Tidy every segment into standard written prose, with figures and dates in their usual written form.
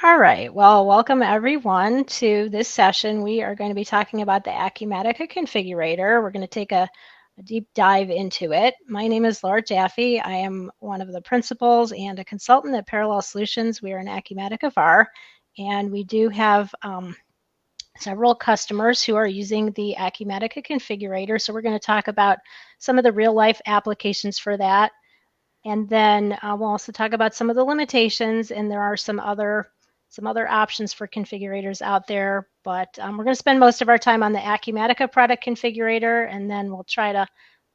All right, well, welcome everyone to this session. We are going to be talking about the Acumatica configurator. We're going to take a deep dive into it. My name is Laura Jaffe. I am one of the principals and a consultant at Parallel Solutions. We are an Acumatica VAR, and we do have several customers who are using the Acumatica configurator. So we're going to talk about some of the real-life applications for that. And then we'll also talk about some of the limitations, and there are some other options for configurators out there, but we're going to spend most of our time on the Acumatica product configurator, and then we'll try to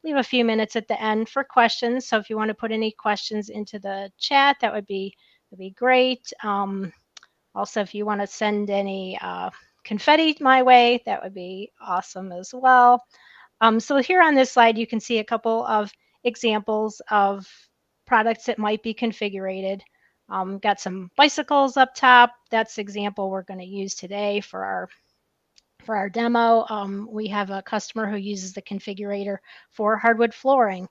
leave a few minutes at the end for questions. So if you want to put any questions into the chat, that would be great. Also, if you want to send any confetti my way, that would be awesome as well. So here on this slide, you can see a couple of examples of products that might be configured. Got some bicycles up top. That's the example we're going to use today for our demo. We have a customer who uses the configurator for hardwood flooring.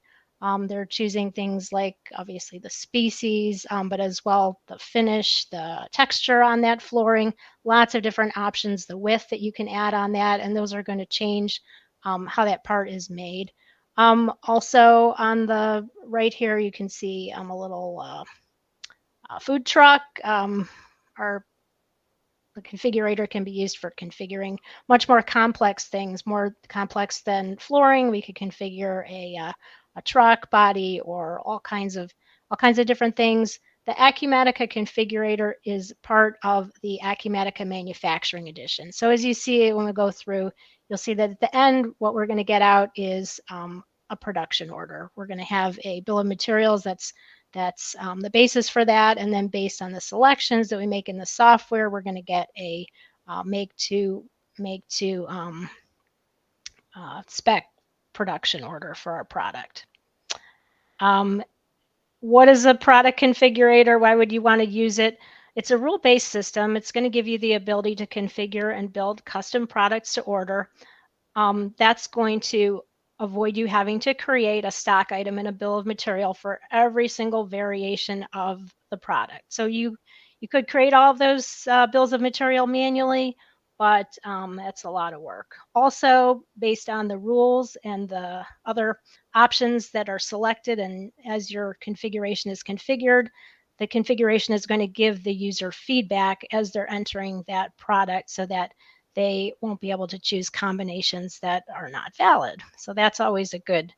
They're choosing things like obviously the species, but as well the finish, the texture on that flooring, lots of different options, the width that you can add on that, and those are going to change how that part is made. Also on the right here, you can see a little food truck. The configurator can be used for configuring much more complex things, more complex than flooring. We could configure a truck body or all kinds of different things. The Acumatica configurator is part of the Acumatica Manufacturing Edition. So as you see when we go through, you'll see that at the end, what we're going to get out is a production order. We're going to have a bill of materials that's the basis for that, and then based on the selections that we make in the software, we're going to get a make to spec production order for our product. What is a product configurator? Why would you want to use it? It's a rule-based system. It's going to give you the ability to configure and build custom products to order. That's going to avoid you having to create a stock item and a bill of material for every single variation of the product. So you could create all of those bills of material manually, but that's a lot of work. Also, based on the rules and the other options that are selected, and as your configuration is configured, the configuration is going to give the user feedback as they're entering that product so that they won't be able to choose combinations that are not valid. So that's always a good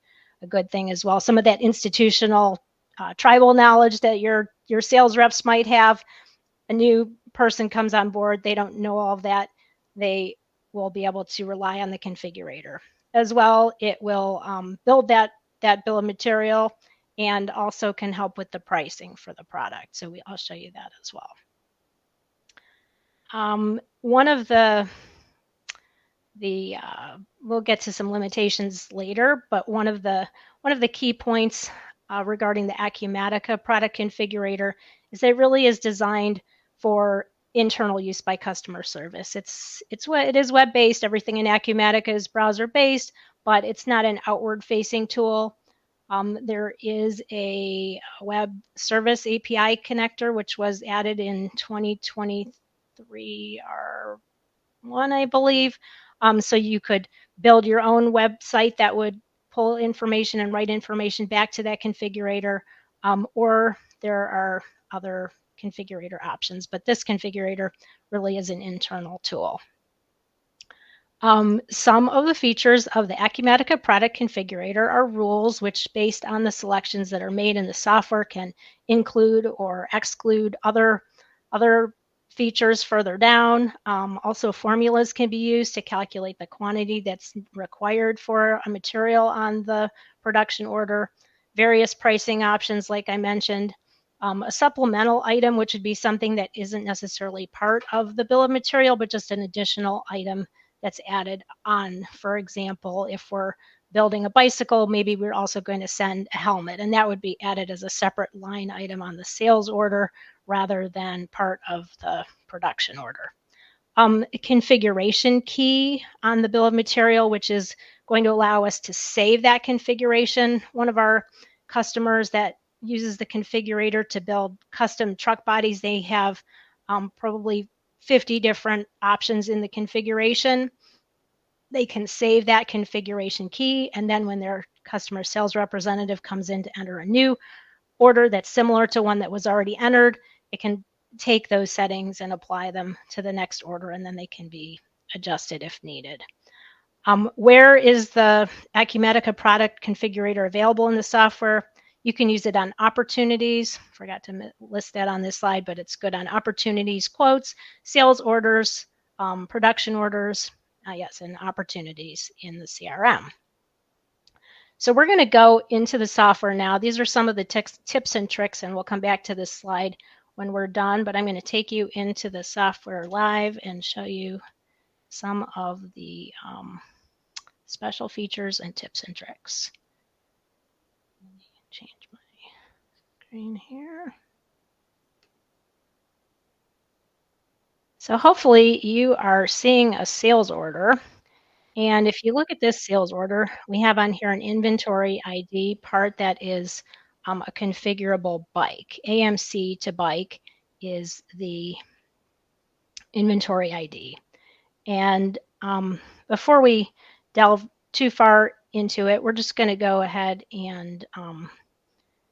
thing as well. Some of that institutional tribal knowledge that your sales reps might have, a new person comes on board, they don't know all of that, they will be able to rely on the configurator. As well, it will build that bill of material and also can help with the pricing for the product. So I'll show you that as well. One of we'll get to some limitations later, but one of the key points regarding the Acumatica product configurator is that it really is designed for internal use by customer service. It is web-based. Everything in Acumatica is browser-based, but it's not an outward-facing tool. There is a web service API connector, which was added in 2023 R1, I believe. So you could build your own website that would pull information and write information back to that configurator, or there are other configurator options, but this configurator really is an internal tool. Some of the features of the Acumatica product configurator are rules which, based on the selections that are made in the software, can include or exclude other features further down. Also, formulas can be used to calculate the quantity that's required for a material on the production order. Various pricing options, like I mentioned. A supplemental item, which would be something that isn't necessarily part of the bill of material, but just an additional item that's added on. For example, if we're building a bicycle, maybe we're also going to send a helmet, and that would be added as a separate line item on the sales order rather than part of the production order. A configuration key on the bill of material, which is going to allow us to save that configuration. One of our customers that uses the configurator to build custom truck bodies, they have probably 50 different options in the configuration. They can save that configuration key, and then when their customer sales representative comes in to enter a new order that's similar to one that was already entered, it can take those settings and apply them to the next order, and then they can be adjusted if needed. Where is the Acumatica product configurator available in the software? You can use it on opportunities. Forgot to list that on this slide, but it's good on opportunities, quotes, sales orders, production orders, yes, and opportunities in the CRM. So we're going to go into the software now. These are some of the tips and tricks, and we'll come back to this slide when we're done, but I'm going to take you into the software live and show you some of the special features and tips and tricks. Let me change my screen here. So hopefully you are seeing a sales order. And if you look at this sales order, we have on here an inventory ID part that is a configurable bike. AMC to bike is the inventory ID. And before we delve too far into it, we're just going to go ahead and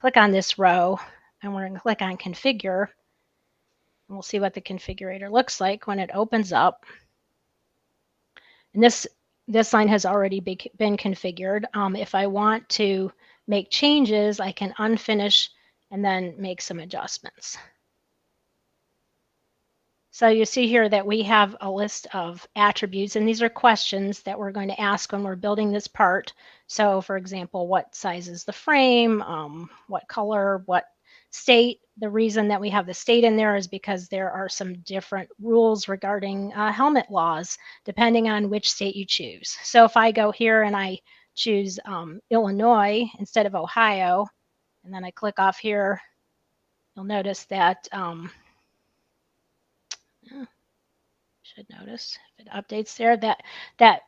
click on this row, and we're going to click on configure, and we'll see what the configurator looks like when it opens up. And this line has already been configured. If I want to make changes, I can unfinish and then make some adjustments. So you see here that we have a list of attributes, and these are questions that we're going to ask when we're building this part. So for example, what size is the frame, what color, what state. The reason that we have the state in there is because there are some different rules regarding helmet laws, depending on which state you choose. So if I go here and I choose Illinois instead of Ohio, and then I click off here, you'll notice that should notice if it updates there that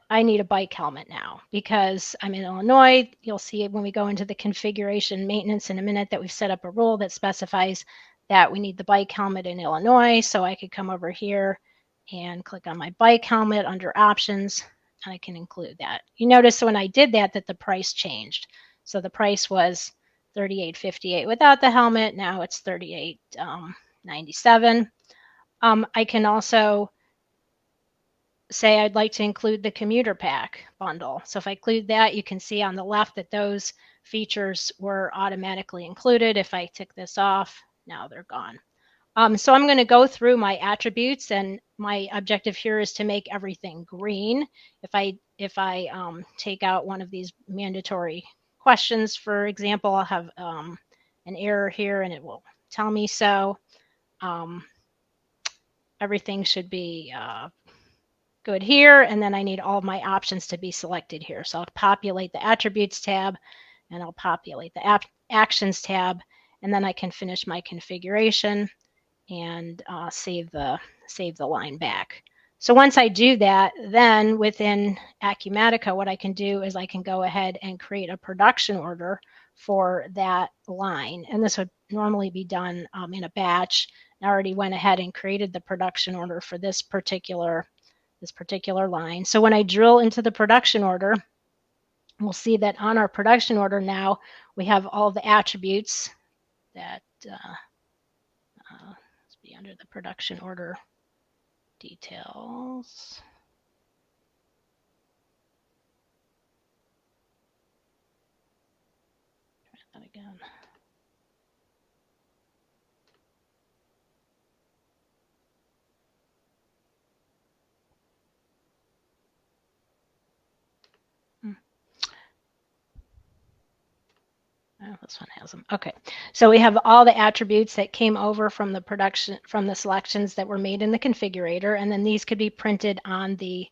I need a bike helmet now because I'm in Illinois. You'll see when we go into the configuration maintenance in a minute that we've set up a rule that specifies that we need the bike helmet in Illinois. So I could come over here and click on my bike helmet under options, and I can include that. You notice when I did that the price changed. So the price was $38.58 without the helmet. Now it's $38.97. I can also say I'd like to include the commuter pack bundle. So if I include that, you can see on the left that those features were automatically included. If I tick this off, now they're gone. So I'm going to go through my attributes, and my objective here is to make everything green. If I take out one of these mandatory questions, for example, I'll have an error here and it will tell me so. Everything should be good here, and then I need all of my options to be selected here. So I'll populate the attributes tab, and I'll populate the actions tab, and then I can finish my configuration and save the line back. So once I do that, then within Acumatica, what I can do is I can go ahead and create a production order for that line, and this would normally be done in a batch. I already went ahead and created the production order for this particular line. So when I drill into the production order, we'll see that on our production order now, we have all the attributes that let's be under the production order details. Try that again. Oh, this one has them. Okay, so we have all the attributes that came over from the selections that were made in the configurator, and then these could be printed on the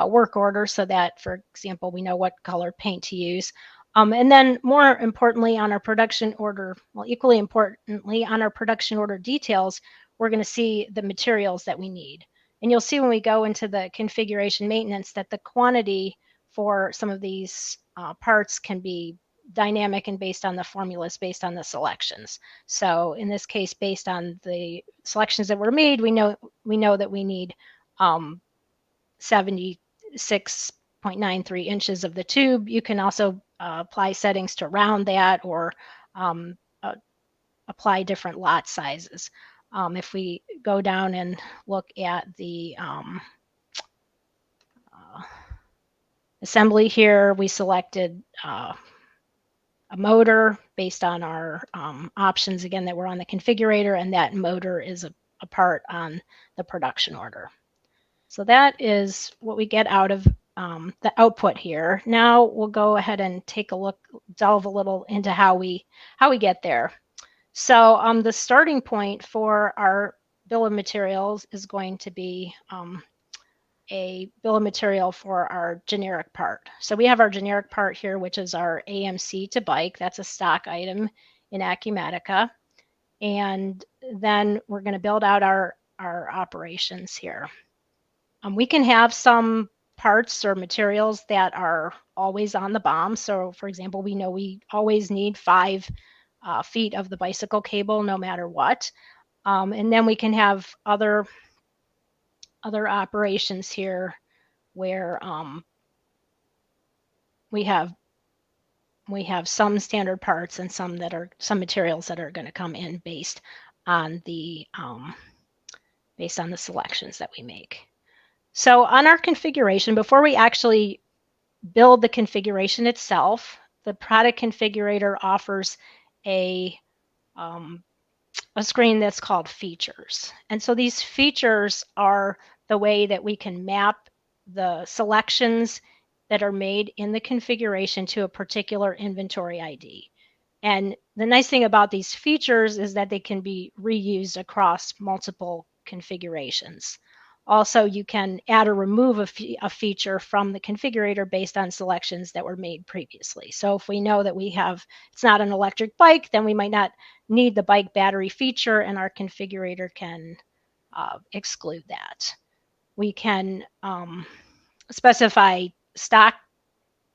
work order so that, for example, we know what color paint to use. And then more importantly on our production order, well, equally importantly on our production order details, we're going to see the materials that we need. And you'll see when we go into the configuration maintenance that the quantity for some of these parts can be dynamic and based on the formulas, based on the selections. So in this case, based on the selections that were made, we know that we need 76.93 inches of the tube. You can also apply settings to round that, or apply different lot sizes. If we go down and look at the assembly here, we selected a motor based on our options, again, that were on the configurator, and that motor is a part on the production order. So that is what we get out of the output here. Now we'll go ahead and take a look, delve a little into how we get there. So the starting point for our bill of materials is going to be a bill of material for our generic part. So we have our generic part here, which is our AMC to bike. That's a stock item in Acumatica. And then we're going to build out our operations here. We can have some parts or materials that are always on the BOM. So for example, we know we always need 5 feet of the bicycle cable no matter what. And then we can have other operations here where we have some standard parts and some materials that are going to come in based on the selections that we make. So on our configuration, before we actually build the configuration itself, the product configurator offers a screen that's called features. And so these features are the way that we can map the selections that are made in the configuration to a particular inventory ID. And the nice thing about these features is that they can be reused across multiple configurations. Also, you can add or remove a feature from the configurator based on selections that were made previously. So if we know that it's not an electric bike, then we might not need the bike battery feature, and our configurator can exclude that. We can specify stock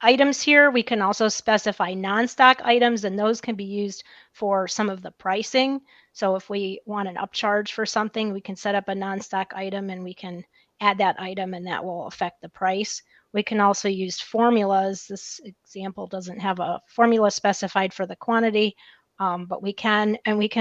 items here. We can also specify non-stock items, and those can be used for some of the pricing. So if we want an upcharge for something, we can set up a non-stock item and we can add that item, and that will affect the price. We can also use formulas. This example doesn't have a formula specified for the quantity, but we can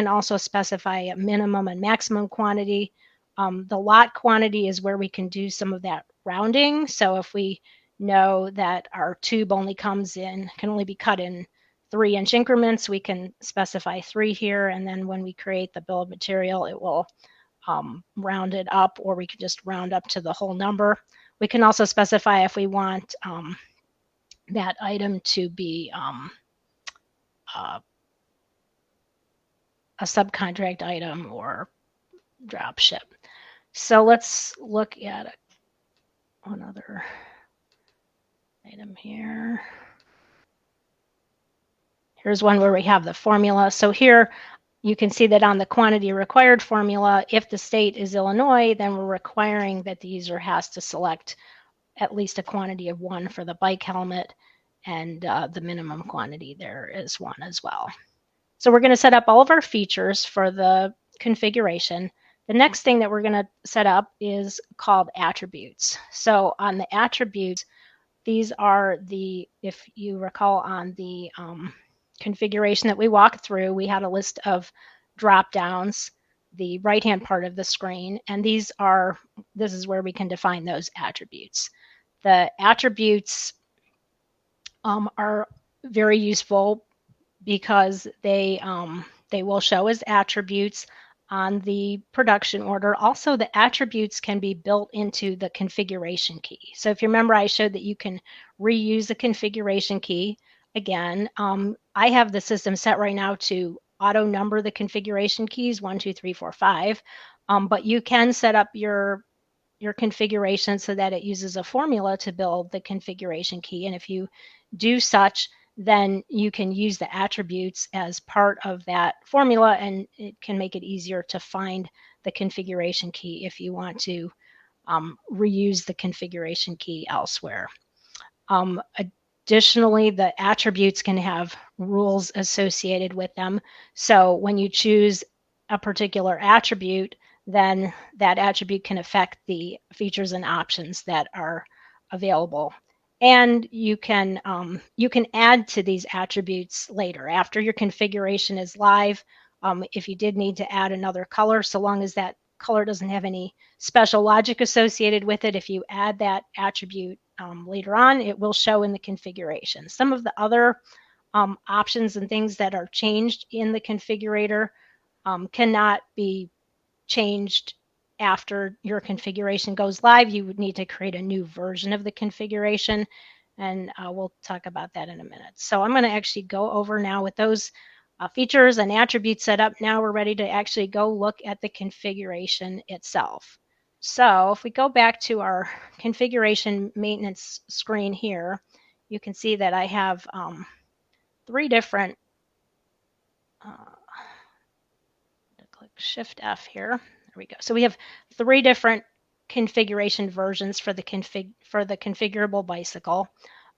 also specify a minimum and maximum quantity. The lot quantity is where we can do some of that rounding. So if we know that our tube can only be cut in 3-inch increments, we can specify 3 here, and then when we create the bill of material, it will round it up, or we could just round up to the whole number. We can also specify if we want that item to be a subcontract item or drop ship. So let's look at another item here. Here's one where we have the formula. So here you can see that on the quantity required formula, if the state is Illinois, then we're requiring that the user has to select at least a quantity of 1 for the bike helmet, and the minimum quantity there is 1 as well. So we're going to set up all of our features for the configuration. The next thing that we're going to set up is called attributes. So on the attributes, these are if you recall on the configuration that we walked through, we had a list of drop downs, the right-hand part of the screen, and this is where we can define those attributes. The attributes are very useful because they will show as attributes on the production order. Also, the attributes can be built into the configuration key. So if you remember, I showed that you can reuse the configuration key. Again, I have the system set right now to auto number the configuration keys 1, 2, 3, 4, 5, but you can set up your configuration so that it uses a formula to build the configuration key. And if you do such, then you can use the attributes as part of that formula, and it can make it easier to find the configuration key if you want to reuse the configuration key elsewhere. Additionally, the attributes can have rules associated with them. So when you choose a particular attribute, then that attribute can affect the features and options that are available. And you can add to these attributes later after your configuration is live. If you did need to add another color, so long as that color doesn't have any special logic associated with it, if you add that attribute later on, it will show in the configuration. Some of the other options and things that are changed in the configurator cannot be changed after your configuration goes live. You would need to create a new version of the configuration, and we'll talk about that in a minute. So I'm going to actually go over now with those features and attributes set up. Now we're ready to actually go look at the configuration itself. So if we go back to our configuration maintenance screen here, you can see that I have three different click Shift F here. There we go. So we have three different configuration versions for the configurable bicycle.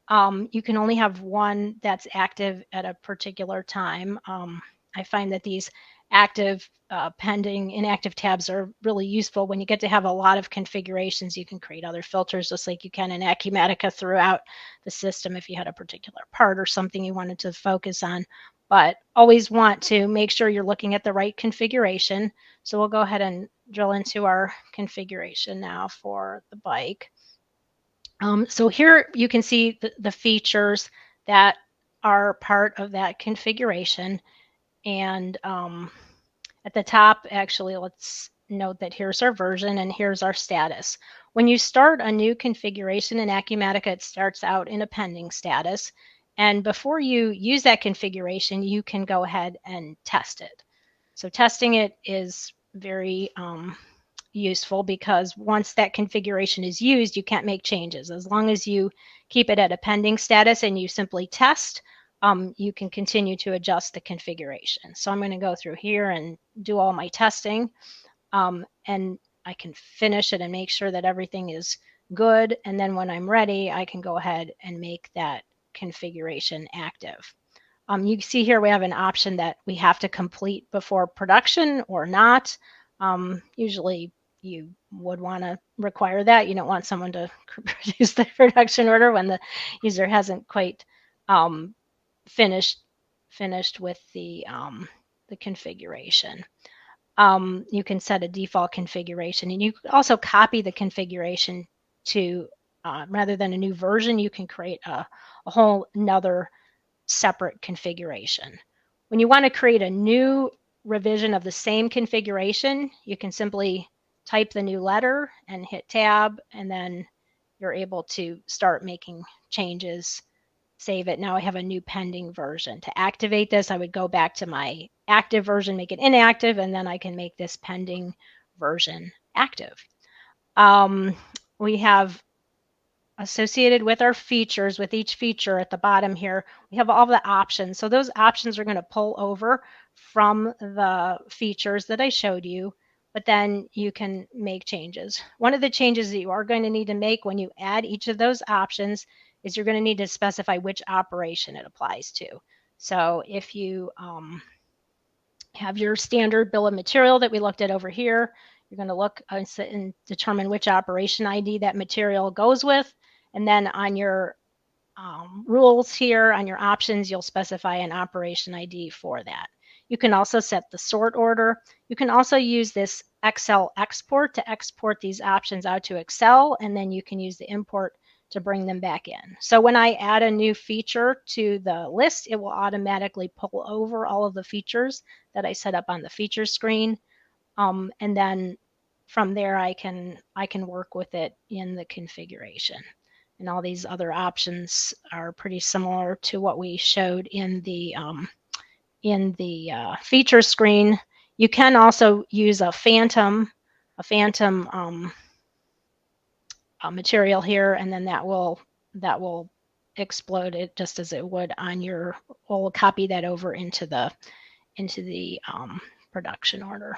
You can only have one that's active at a particular time. I find that these active, pending, inactive tabs are really useful when you get to have a lot of configurations. You can create other filters just like you can in Acumatica throughout the system if you had a particular part or something you wanted to focus on. But always want to make sure you're looking at the right configuration. So we'll go ahead and drill into our configuration now for the bike. So here you can see the features that are part of that configuration. And at the top, actually, let's note that here's our version and here's our status. When you start a new configuration in Acumatica, it starts out in a pending status. And before you use that configuration, you can go ahead and test it. So testing it is very useful because once that configuration is used, you can't make changes. As long as you keep it at a pending status and you simply test, you can continue to adjust the configuration. So I'm going to go through here and do all my testing, and I can finish it and make sure that everything is good. And then when I'm ready, I can go ahead and make that configuration active. You can see here we have an option that we have to complete before production or not. Usually you would want to require that. You don't want someone to produce the production order when the user hasn't quite finished with the configuration. You can set a default configuration, and you can also copy the configuration to rather than a new version, you can create a whole another separate configuration. When you want to create a new revision of the same configuration, you can simply type the new letter and hit tab, and then you're able to start making changes, save it. Now I have a new pending version. To activate this, I would go back to my active version, make it inactive, and then I can make this pending version active. We have associated with our features, with each feature at the bottom here, we have all the options. So those options are going to pull over from the features that I showed you, but then you can make changes. One of the changes that you are going to need to make when you add each of those options is you're going to need to specify which operation it applies to. So if you have your standard bill of material that we looked at over here, you're going to look and determine which operation ID that material goes with. And then on your rules here, on your options, you'll specify an operation ID for that. You can also set the sort order. You can also use this Excel export to export these options out to Excel, and then you can use the import to bring them back in. So when I add a new feature to the list, it will automatically pull over all of the features that I set up on the features screen. And then from there, I can work with it in the configuration. And all these other options are pretty similar to what we showed in the feature screen. You can also use a phantom material here, and then that will explode it just as it would on your. We'll copy that over into the production order.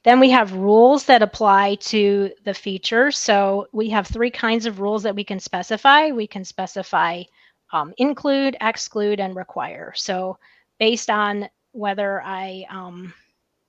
Then we have rules that apply to the feature. So we have three kinds of rules that we can specify. We can specify include, exclude, and require. So based on whether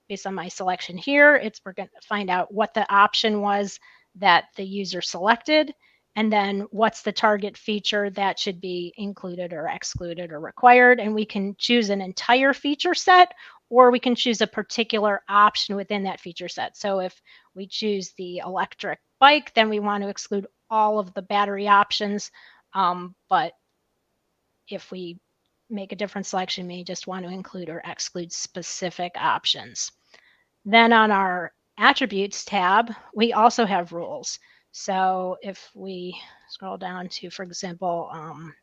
based on my selection here, we're going to find out what the option was that the user selected, and then what's the target feature that should be included or excluded or required. And we can choose an entire feature set, or we can choose a particular option within that feature set. So if we choose the electric bike, then we want to exclude all of the battery options. But if we make a different selection, we just want to include or exclude specific options. Then on our attributes tab, we also have rules. So if we scroll down to, for example, our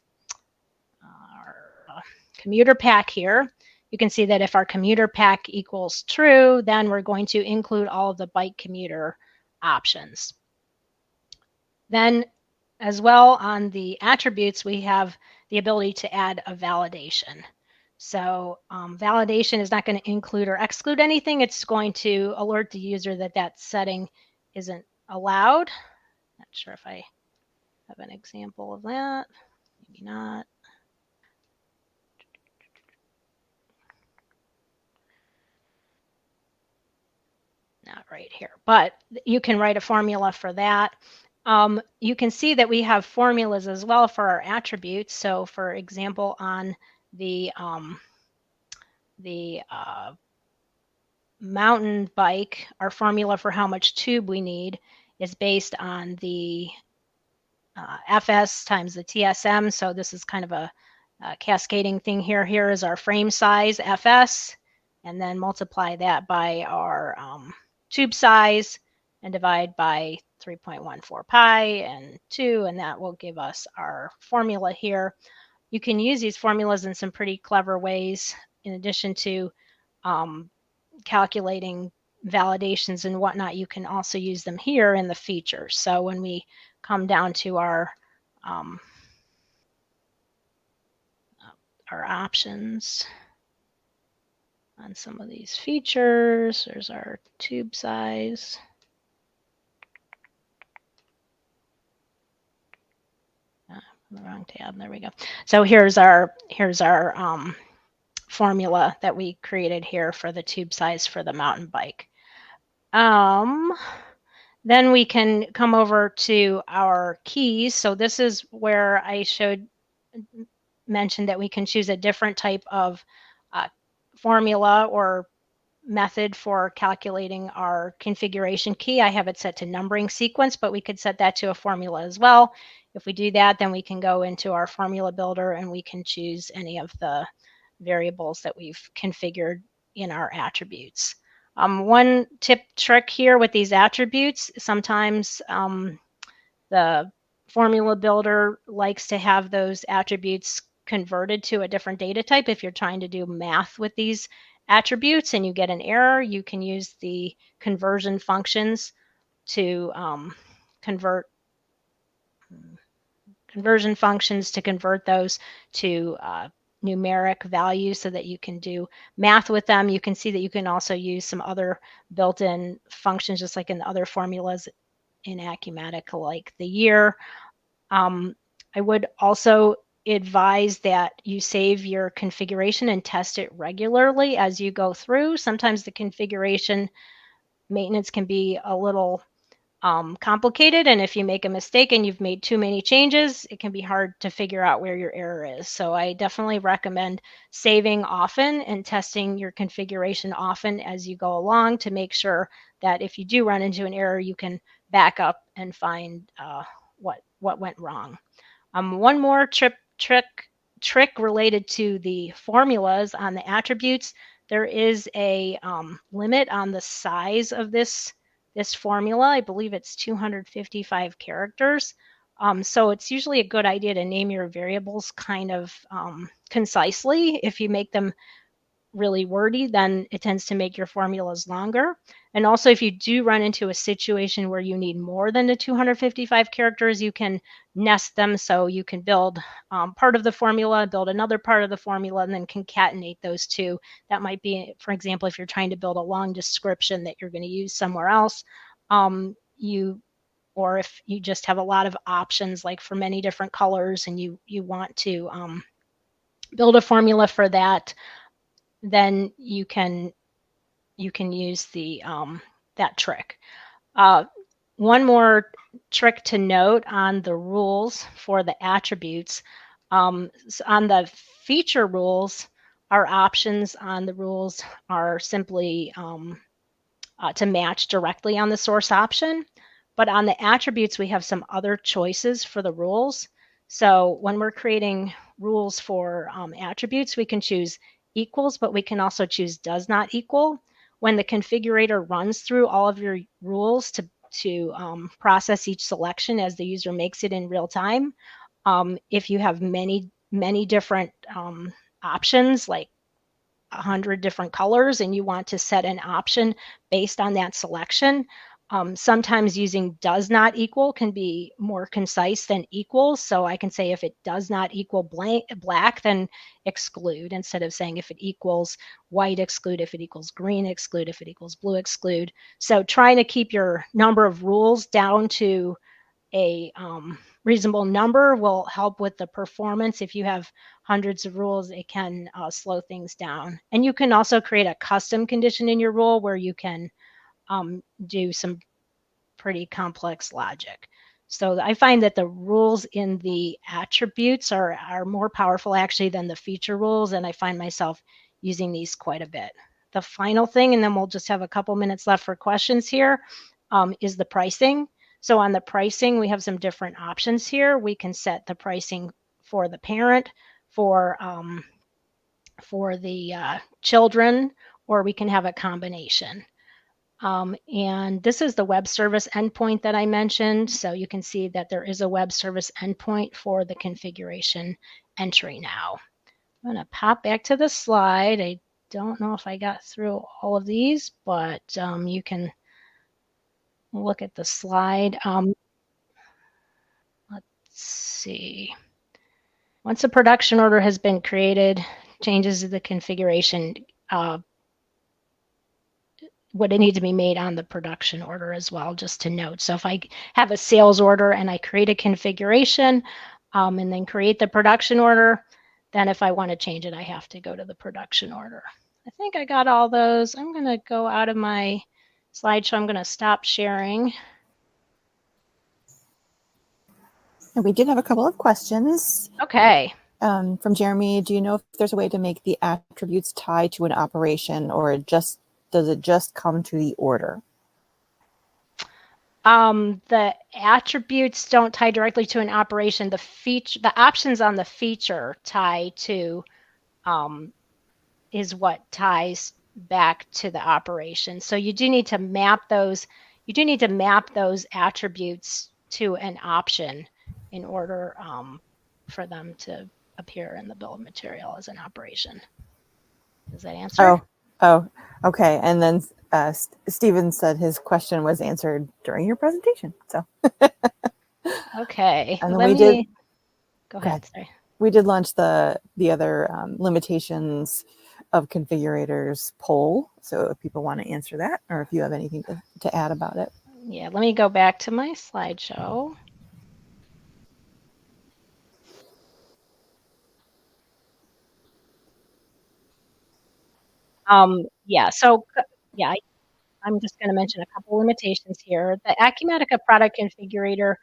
commuter pack here, you can see that if our commuter pack equals true, then we're going to include all of the bike commuter options. Then as well on the attributes, we have the ability to add a validation. So validation is not going to include or exclude anything. It's going to alert the user that that setting isn't allowed. Not sure if I have an example of that. Maybe not. Not right here, but you can write a formula for that. You can see that we have formulas as well for our attributes. So for example, on the mountain bike, our formula for how much tube we need is based on the FS times the TSM. So this is kind of a cascading thing here. Here is our frame size, FS, and then multiply that by our tube size and divide by 3.14 pi and 2, and that will give us our formula here. You can use these formulas in some pretty clever ways in addition to calculating validations and whatnot. You can also use them here in the features. So when we come down to our options on some of these features, there's our tube size. The wrong tab. There we go. So here's our formula that we created here for the tube size for the mountain bike. Then we can come over to our keys. So this is where I mentioned that we can choose a different type of formula or method for calculating our configuration key. I have it set to numbering sequence, but we could set that to a formula as well. If we do that, then we can go into our formula builder and we can choose any of the variables that we've configured in our attributes. One trick here with these attributes, sometimes the formula builder likes to have those attributes converted to a different data type. If you're trying to do math with these attributes and you get an error, you can use the conversion functions to convert those to numeric values so that you can do math with them. You can see that you can also use some other built-in functions, just like in the other formulas in Acumatica, like the year. I would also advise that you save your configuration and test it regularly as you go through. Sometimes the configuration maintenance can be a little complicated, and if you make a mistake and you've made too many changes, it can be hard to figure out where your error is. So I definitely recommend saving often and testing your configuration often as you go along to make sure that if you do run into an error, you can back up and find what went wrong. One more trick related to the formulas on the attributes. There is a limit on the size of this formula. I believe it's 255 characters. So it's usually a good idea to name your variables kind of concisely. If you make them really wordy, then it tends to make your formulas longer. And also, if you do run into a situation where you need more than the 255 characters, you can nest them. So you can build part of the formula, build another part of the formula, and then concatenate those two. That might be, for example, if you're trying to build a long description that you're going to use somewhere else, or if you just have a lot of options, like for many different colors, and you want to build a formula for that, then you can use the that trick. One more trick to note on the rules for the attributes. So on the feature rules, our options on the rules are simply to match directly on the source option. But on the attributes, we have some other choices for the rules. So when we're creating rules for attributes, we can choose equals, but we can also choose does not equal. When the configurator runs through all of your rules to process each selection as the user makes it in real time, if you have many different options, like 100 different colors, and you want to set an option based on that selection, sometimes using does not equal can be more concise than equals. So I can say if it does not equal black, then exclude, instead of saying if it equals white, exclude, if it equals green, exclude, if it equals blue, exclude. So trying to keep your number of rules down to a reasonable number will help with the performance. If you have hundreds of rules, it can slow things down. And you can also create a custom condition in your rule where you can do some pretty complex logic. So I find that the rules in the attributes are more powerful actually than the feature rules, and I find myself using these quite a bit. The final thing, and then we'll just have a couple minutes left for questions here, is the pricing. So on the pricing, we have some different options here. We can set the pricing for the parent, for the children, or we can have a combination. And this is the web service endpoint that I mentioned. So you can see that there is a web service endpoint for the configuration entry now. I'm going to pop back to the slide. I don't know if I got through all of these, but you can look at the slide. Let's see. Once a production order has been created, changes to the configuration would need to be made on the production order as well, just to note. So if I have a sales order and I create a configuration and then create the production order, then if I want to change it, I have to go to the production order. I think I got all those. I'm going to go out of my slideshow. I'm going to stop sharing. And we did have a couple of questions. Okay. From Jeremy, do you know if there's a way to make the attributes tie to an operation, or does it just come to the order? The attributes don't tie directly to an operation. The options on the feature tie to is what ties back to the operation. So you do need to map those. You do need to map those attributes to an option in order for them to appear in the bill of material as an operation. Does that answer? Oh, okay. And then Stephen said his question was answered during your presentation. So okay. And then go ahead. Sorry. We did launch the other limitations of configurators poll. So if people want to answer that, or if you have anything to add about it. Yeah, let me go back to my slideshow. I'm just going to mention a couple limitations here. The Acumatica product configurator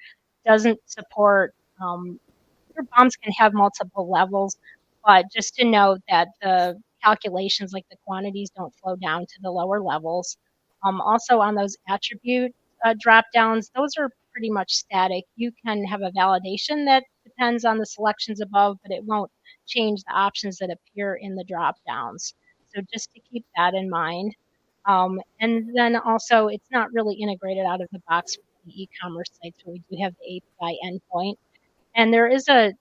doesn't support, your bombs can have multiple levels, but just to note that the calculations, like the quantities, don't flow down to the lower levels. Also on those attribute drop downs, those are pretty much static. You can have a validation that depends on the selections above, but it won't change the options that appear in the drop downs. So just to keep that in mind. And then also, it's not really integrated out of the box for the e-commerce sites, where we do have the API endpoint. And there is a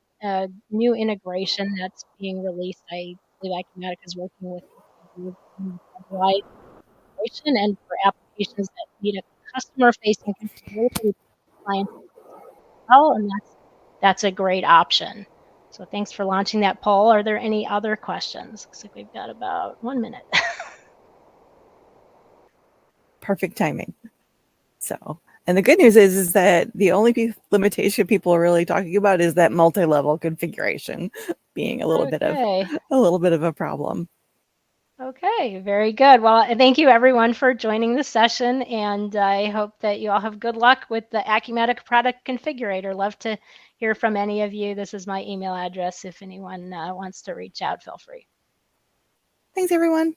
new integration that's being released. I believe Acumatica is working with and for applications that need a customer-facing configurator, client well, and that's a great option. So thanks for launching that poll. Are there any other questions? Looks like we've got about 1 minute. Perfect timing. So, and the good news is that the only limitation people are really talking about is that multi-level configuration being a little bit of a problem. Okay, very good. Well, thank you everyone for joining the session, and I hope that you all have good luck with the Acumatica product configurator. Love to hear from any of you. This is my email address. If anyone wants to reach out, feel free. Thanks, everyone.